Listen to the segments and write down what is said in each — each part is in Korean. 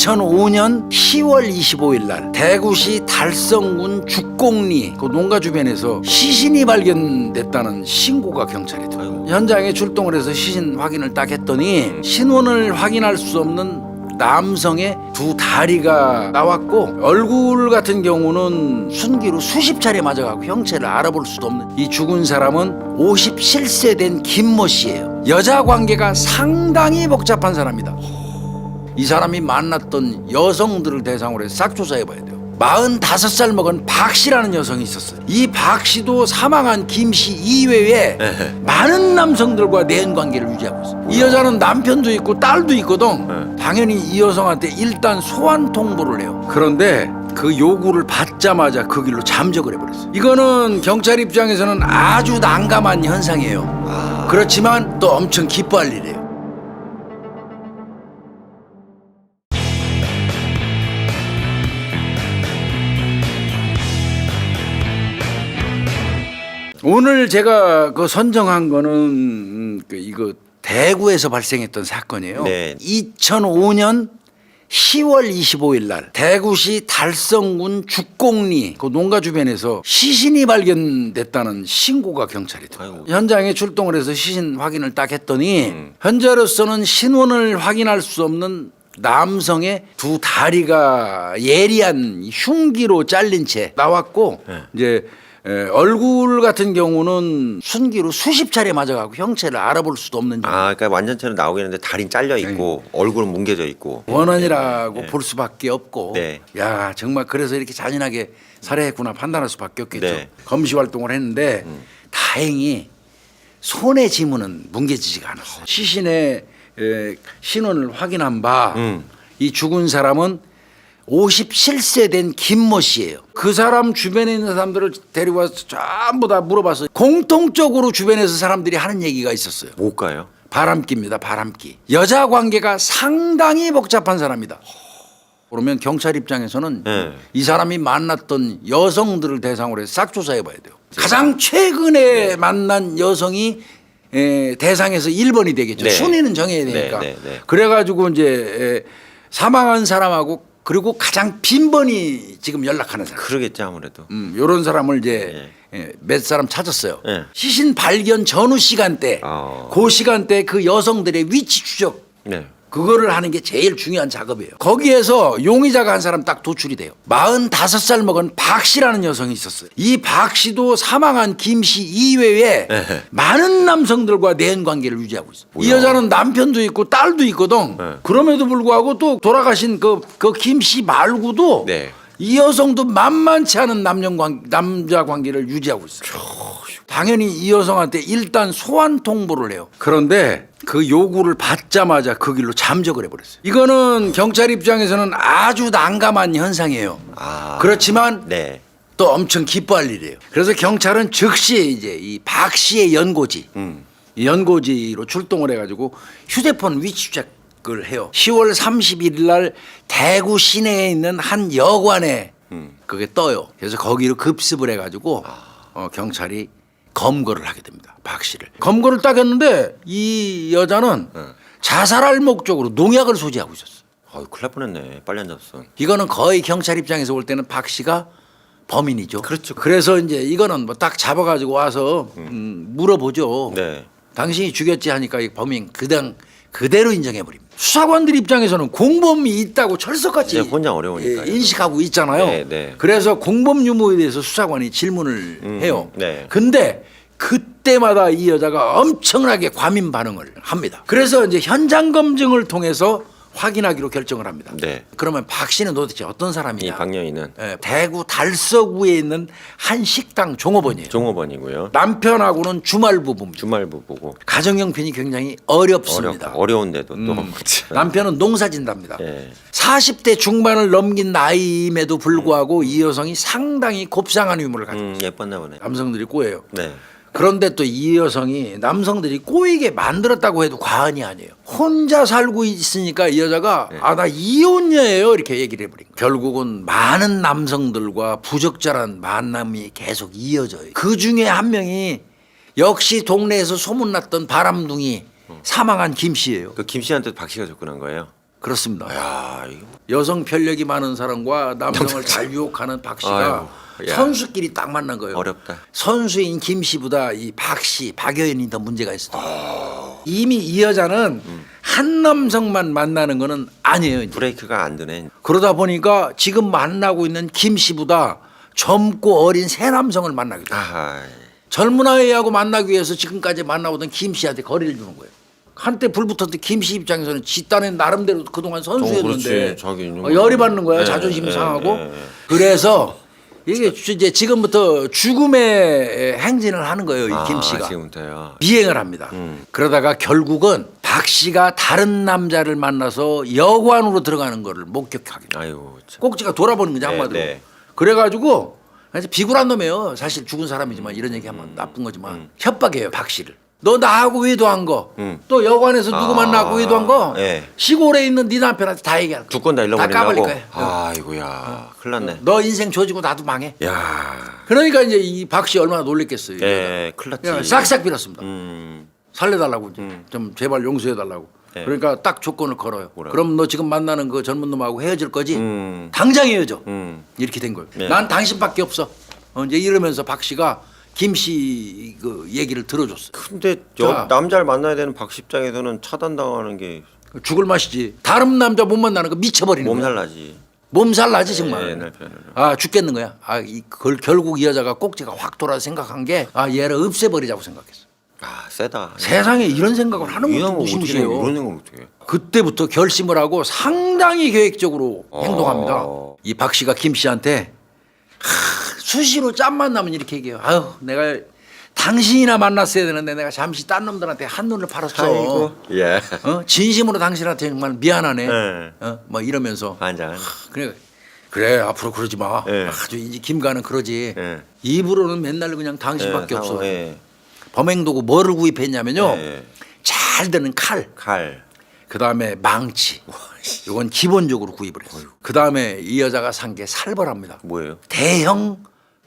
2005년 10월 25일 날 대구시 달성군 죽곡리 그 농가 주변에서 시신이 발견됐다는 신고가 경찰에 들어요. 현장에 출동을 해서 시신 확인을 딱 했더니 신원을 확인할 수 없는 남성의 두 다리가 나왔고 얼굴 같은 경우는 순기로 수십 차례 맞아가고 형체를 알아볼 수도 없는 이 죽은 사람은 57세 된 김모 씨예요. 여자 관계가 상당히 복잡한 사람이다. 이 사람이 만났던 여성들을 대상으로 해서 싹 조사해봐야 돼요. 45살 먹은 박 씨라는 여성이 있었어요. 이 박 씨도 사망한 김 씨 이외에 많은 남성들과 내연 관계를 유지하고 있어요. 이 여자는 남편도 있고 딸도 있거든. 당연히 이 여성한테 일단 소환 통보를 해요. 그런데 그 요구를 받자마자 그 길로 잠적을 해버렸어요. 이거는 경찰 입장에서는 아주 난감한 현상이에요. 그렇지만 또 엄청 기뻐할 일이에요. 오늘 제가 그 선정한 거는 이거 대구에서 발생했던 사건이에요. 네. 2005년 10월 25일 날 대구시 달성군 죽곡리 그 농가 주변에서 시신이 발견됐다는 신고가 경찰에 들어요. 현장에 출동을 해서 시신 확인을 딱 했더니 현재로서는 신원을 확인할 수 없는 남성의 두 다리가 예리한 흉기로 잘린 채 나왔고 이제 얼굴 같은 경우는 순기로 수십 차례 맞아가고 형체를 알아볼 수도 없는 정도. 그러니까 완전체로 나오겠는데 다리는 잘려 있고 얼굴은 뭉개져 있고 원한이라고 볼 수밖에 없고. 네. 야 정말 그래서 이렇게 잔인하게 살해했구나 판단할 수밖에 없겠죠. 네. 검시 활동을 했는데 다행히 손의 지문은 뭉개지지가 않았어요. 시신의 신원을 확인한 바 이 죽은 사람은 57세 된 김모 씨예요. 그 사람 주변에 있는 사람들을 데리고 와서 전부 다 물어봤어요. 공통적으로 주변에서 사람들이 하는 얘기가 있었어요. 뭘까요? 바람기입니다. 바람기. 여자 관계가 상당히 복잡한 사람이다. 그러면 경찰 입장에서는 이 사람이 만났던 여성들을 대상으로 해서 싹 조사해봐야 돼요. 가장 최근에 만난 여성이 대상에서 1번이 되겠죠. 네. 순위는 정해야 되니까. 네. 그래가지고 이제 사망한 사람하고 그리고 가장 빈번히 지금 연락하는 사람. 그러겠죠 아무래도. 이런 사람을 이제 몇 사람 찾았어요. 네. 시신 발견 전후 시간대, 그 시간대 그 여성들의 위치 추적. 네. 그거를 하는 게 제일 중요한 작업이에요. 거기에서 용의자가 한 사람 딱 도출이 돼요. 45살 먹은 박 씨라는 여성이 있었어요. 이 박 씨도 사망한 김 씨 이외에 많은 남성들과 내연 관계를 유지하고 있어요. 이 여자는 남편도 있고 딸도 있거든. 그럼에도 불구하고 또 돌아가신 그 김 씨 말고도 이 여성도 만만치 않은 남자 관계를 유지하고 있어요. 당연히 이 여성한테 일단 소환 통보를 해요. 그런데 그 요구를 받자마자 그 길로 잠적을 해버렸어요. 이거는 경찰 입장에서는 아주 난감한 현상이에요. 그렇지만 또 엄청 기뻐할 일이에요. 그래서 경찰은 즉시 이제 이 박 씨의 연고지, 이 연고지로 출동을 해가지고 휴대폰 위치 추적을 해요. 10월 31일 날 대구 시내에 있는 한 여관에 그게 떠요. 그래서 거기로 급습을 해가지고 경찰이 검거를 하게 됩니다. 박 씨를. 검거를 딱 했는데 이 여자는 자살할 목적으로 농약을 소지하고 있었어. 큰일 날 뻔했네. 빨리 안 잡았어. 이거는 거의 경찰 입장에서 볼 때는 박 씨가 범인이죠. 그렇죠. 그래서 이제 이거는 뭐 딱 잡아가지고 와서 물어보죠. 당신이 죽였지 하니까 이 범인 그대로 인정해버립니다. 수사관들 입장에서는 공범이 있다고 철석같이 혼자 어려우니까 인식하고 있잖아요. 그래서 공범 유무에 대해서 수사관이 질문을 해요. 근데 그때마다 이 여자가 엄청나게 과민 반응을 합니다. 그래서 이제 현장 검증을 통해서 확인하기로 결정을 합니다. 그러면 박 씨는 도대체 어떤 사람이냐? 이 박여인은 대구 달서구에 있는 한 식당 종업원이에요. 종업원이고요. 남편하고는 주말 부부입니다. 주말 부부고 가정 형편이 굉장히 어렵습니다. 어려운데도 또 남편은 농사진답니다. 40대 중반을 넘긴 나이임에도 불구하고 이 여성이 상당히 곱상한 유머를 가지고 있어요. 예뻤나 보네. 남성들이 꼬여요. 그런데 또 이 여성이 남성들이 꼬이게 만들었다고 해도 과언이 아니에요. 혼자 살고 있으니까 이 여자가 나 이혼녀예요 이렇게 얘기를 해버린 거예요. 결국은 많은 남성들과 부적절한 만남이 계속 이어져요. 그 중에 한 명이 역시 동네에서 소문났던 바람둥이 사망한 김 씨예요. 그 김 씨한테 박 씨가 접근한 거예요? 그렇습니다. 야, 이거 여성 편력이 많은 사람과 남성을 잘 유혹하는 박 씨가 아이고, 야. 선수끼리 딱 만난 거예요. 어렵다. 선수인 김 씨보다 이 박 씨, 박여인이 더 문제가 있어. 이미 이 여자는 한 남성만 만나는 거는 아니에요. 이제. 브레이크가 안 되네. 그러다 보니까 지금 만나고 있는 김 씨보다 젊고 어린 새 남성을 만나게 돼요. 아하. 젊은 아이하고 만나기 위해서 지금까지 만나오던 김 씨한테 거리를 두는 거예요. 한때 불붙었던 김 씨 입장에서는 지 딴엔 나름대로 그동안 선수였는데 그렇지. 자기 있는 열이 받는 거야. 네, 자존심이 네, 상하고. 네, 네. 그래서 이게 이제 지금부터 죽음의 행진을 하는 거예요. 이 김 씨가. 지금부터요. 미행을 합니다. 그러다가 결국은 박 씨가 다른 남자를 만나서 여관으로 들어가는 거를 목격하게 돼요. 아이고. 참. 꼭지가 돌아보는 거지 한마디로. 네. 그래가지고 아주 비굴한 놈이에요. 사실 죽은 사람이지만 이런 얘기하면 나쁜 거지만 협박해요 박 씨를. 너 나하고 외도한 거, 또 여관에서 누구 만나고 외도한 거, 예. 시골에 있는 네 남편한테 다 얘기할 거야. 두 건 다 까발릴 잃어버리려고. 거야. 아이고야. 큰일 났네. 너 인생 조지고 나도 망해. 야. 그러니까 이제 이 박 씨 얼마나 놀랬겠어요. 예, 큰일 났지. 그냥 싹싹 빌었습니다. 음. 살려달라고 이제 좀 제발 용서해달라고. 네. 그러니까 딱 조건을 걸어요. 뭐라고? 그럼 너 지금 만나는 그 젊은 놈하고 헤어질 거지? 음. 당장 헤어져. 음. 이렇게 된 거예요. 네. 난 당신밖에 없어. 이제 이러면서 박 씨가 김 씨 그 얘기를 들어줬어요. 근데 자. 남자를 만나야 되는 박 십장에서는 차단당하는 게 죽을 맛이지. 다른 남자 못 만나는 거 미쳐버리는 거야. 몸살 나지. 몸살 나지 정말. 옛날 표현으로. 아 죽겠는 거야. 그걸 결국 이 여자가 꼭지가 확 돌아 생각한 게 얘를 없애버리자고 생각했어. 아, 세다. 세상에 이런 생각을 하는 것도 이런 무시무시해요. 이런 생각을 어떻게 해? 그때부터 결심을 하고 상당히 계획적으로 행동합니다. 어. 이 박 씨가 김 씨한테 수시로 짬만 나면 이렇게 얘기해요. 아유 내가 당신이나 만났어야 되는데 내가 잠시 딴 놈들한테 한눈을 팔았어. 아이고. 예. 진심으로 당신한테 정말 미안하네. 네. 뭐 이러면서 반장. 그래 앞으로 그러지 마. 네. 아주 이제 김가는 그러지. 네. 입으로는 맨날 그냥 당신밖에 없어. 예. 범행도구 뭐를 구입했냐면요. 예. 잘 드는 칼. 칼. 그다음에 망치. 이건 기본적으로 구입을 했어요. 그다음에 이 여자가 산 게 살벌합니다. 뭐예요? 대형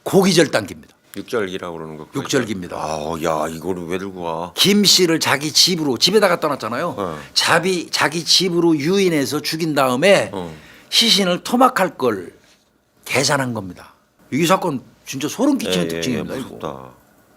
고기절단기입니다. 육절기라고 그러는 거. 육절기입니다. 아, 야, 이거를 왜 들고 와? 김 씨를 자기 집으로 집에다가 떠났잖아요. 어. 자기 집으로 유인해서 죽인 다음에 시신을 토막할 걸 계산한 겁니다. 이 사건 진짜 소름 끼치는 특징입니다. 무섭다.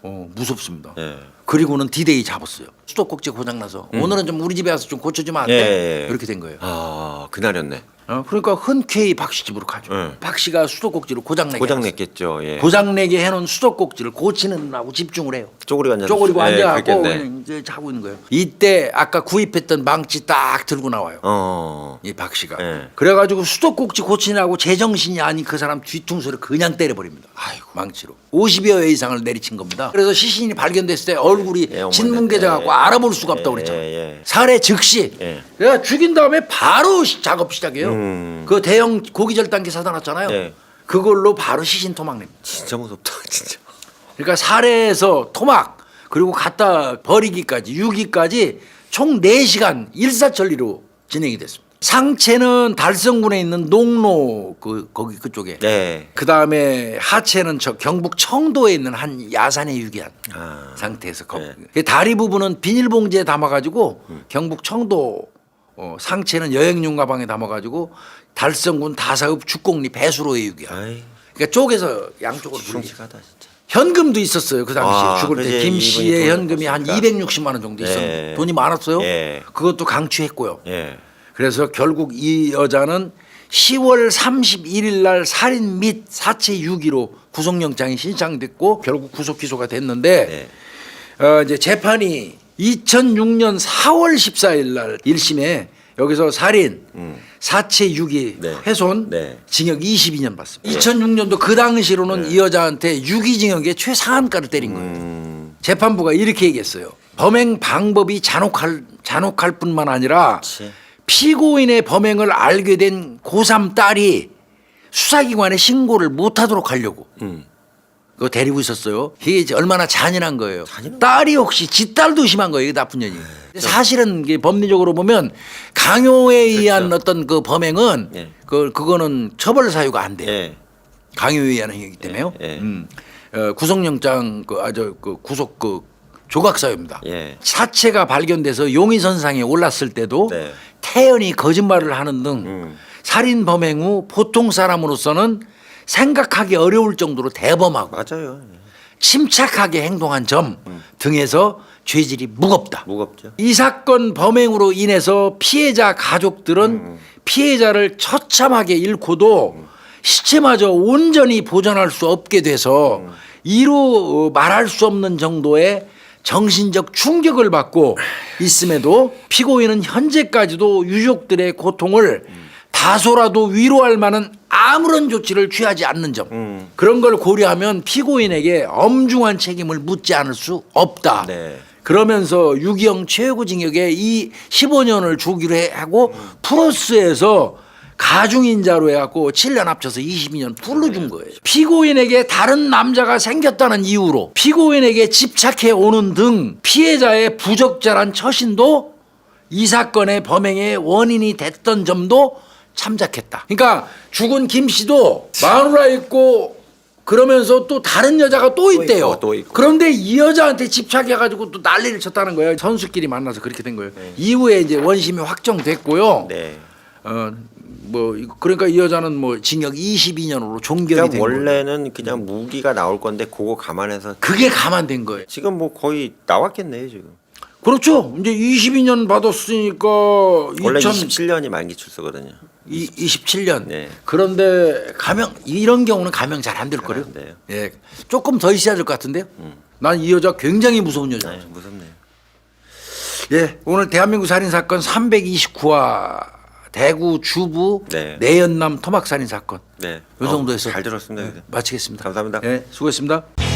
이거. 무섭습니다. 예. 그리고는 디데이 잡았어요. 수도꼭지 고장나서 오늘은 좀 우리 집에 와서 좀 고쳐주면 안 돼? 예. 그렇게 된 거예요. 아, 그날이었네. 그러니까 흔쾌히 박 씨 집으로 가죠. 박 씨가 수도꼭지를 고장내게 고장 해놨어요. 냈겠죠. 예. 고장내게 해놓은 수도꼭지를 고치는라고 집중을 해요. 쪼그리고 앉아서. 쪼그리고 앉아갖고 그랬겠네. 그냥 이제 자고 있는 거예요. 이때 아까 구입했던 망치 딱 들고 나와요. 이 박 씨가. 예. 그래가지고 수도꼭지 고치냐고 제정신이 아닌 그 사람 뒤통수를 그냥 때려버립니다. 아이고. 망치로. 50여 회 이상을 내리친 겁니다. 그래서 시신이 발견됐을 때 얼굴이 예, 어머니. 진문계져갖고 예. 알아볼 수가 없다고 그랬잖아요. 예. 살해 즉시. 예. 내가 죽인 다음에 바로 작업 시작해요. 그 대형 고기절단기 사다 놨잖아요. 예. 그걸로 바로 시신 토막냅니다. 진짜 무섭다, 진짜. 그러니까 살해해서 토막 그리고 갖다 버리기까지 유기까지 총 4시간 일사천리로 진행이 됐습니다. 상체는 달성군에 있는 농로 거기 그쪽에. 네. 그 다음에 하체는 저 경북 청도에 있는 한 야산에 유기한 상태에서 네. 다리 부분은 비닐봉지에 담아가지고 경북 청도 상체는 여행용 가방에 담아가지고 달성군 다사읍 죽곡리 배수로에 유기한. 아이. 그러니까 쪼개서 양쪽으로 분리. 끔찍하다, 진짜. 현금도 있었어요. 그 당시 죽을 때 그지. 김 씨의 이분이 현금이 한 돈이 260만 원 정도 있었는데 예. 돈이 많았어요. 예. 그것도 강취했고요. 예. 그래서 결국 이 여자는 10월 31일 날 살인 및 사체 유기로 구속영장이 신청됐고 결국 구속 기소가 됐는데 이제 재판이 2006년 4월 14일 날 1심에 여기서 살인, 사체 유기, 네. 훼손, 네. 징역 22년 받습니다. 2006년도 그 당시로는 이 여자한테 유기징역의 최상한가를 때린 거예요. 재판부가 이렇게 얘기했어요. 범행 방법이 잔혹할 뿐만 아니라 그치. 피고인의 범행을 알게 된 고3 딸이 수사기관에 신고를 못하도록 하려고 그거 데리고 있었어요. 이게 이제 얼마나 잔인한 거예요. 딸이 혹시 지 딸도 심한 거예요. 이게 나쁜 년이. 사실은 이게 법리적으로 보면 강요에 의한 어떤 그 범행은 예. 그거는 처벌 사유가 안 돼요. 예. 강요에 의한 행위이기 때문에요. 예. 구속영장 구속 조각사유입니다. 예. 사체가 발견돼서 용의선상에 올랐을 때도 네. 태연히 거짓말을 하는 등 살인 범행 후 보통 사람으로서는 생각하기 어려울 정도로 대범하고 맞아요. 침착하게 행동한 점 등에서 죄질이 무겁다. 무겁죠. 이 사건 범행으로 인해서 피해자 가족들은 피해자를 처참하게 잃고도 시체마저 온전히 보존할 수 없게 돼서 이루 말할 수 없는 정도의 정신적 충격을 받고 있음에도 피고인은 현재까지도 유족들의 고통을 다소라도 위로할 만한 아무런 조치를 취하지 않는 점 그런 걸 고려하면 피고인에게 엄중한 책임을 묻지 않을 수 없다. 네. 그러면서 유기형 최고징역에 이 15년을 주기로 하고 플러스해서 가중인자로 해갖고 7년 합쳐서 22년 풀로 준 거예요. 피고인에게 다른 남자가 생겼다는 이유로 피고인에게 집착해 오는 등 피해자의 부적절한 처신도 이 사건의 범행의 원인이 됐던 점도 참작했다. 그러니까 죽은 김 씨도 마누라 있고 그러면서 또 다른 여자가 또 있대요. 또 있고. 그런데 이 여자한테 집착해가지고 또 난리를 쳤다는 거예요. 선수끼리 만나서 그렇게 된 거예요. 이후에 이제 원심이 확정됐고요. 네. 그러니까 이 여자는 뭐 징역 22년으로 종결이 그러니까 된 거예요. 원래는 그냥 무기가 나올 건데 그거 감안해서 그게 감안된 거예요. 지금 뭐 거의 나왔겠네요 지금. 그렇죠. 이제 22년 받았으니까 원래 27년이 만기 출소거든요. 27년. 네. 그런데 감형 이런 경우는 감형 잘 안 될 거예요. 안 돼요. 예, 조금 더 있어야 될 것 같은데요. 난 이 여자 굉장히 무서운 여자. 네, 무섭네요. 예, 오늘 대한민국 살인 사건 329화 대구 주부 네. 내연남 토막 살인 사건. 네. 이 정도에서 잘 들었습니다. 마치겠습니다. 감사합니다. 예, 수고했습니다.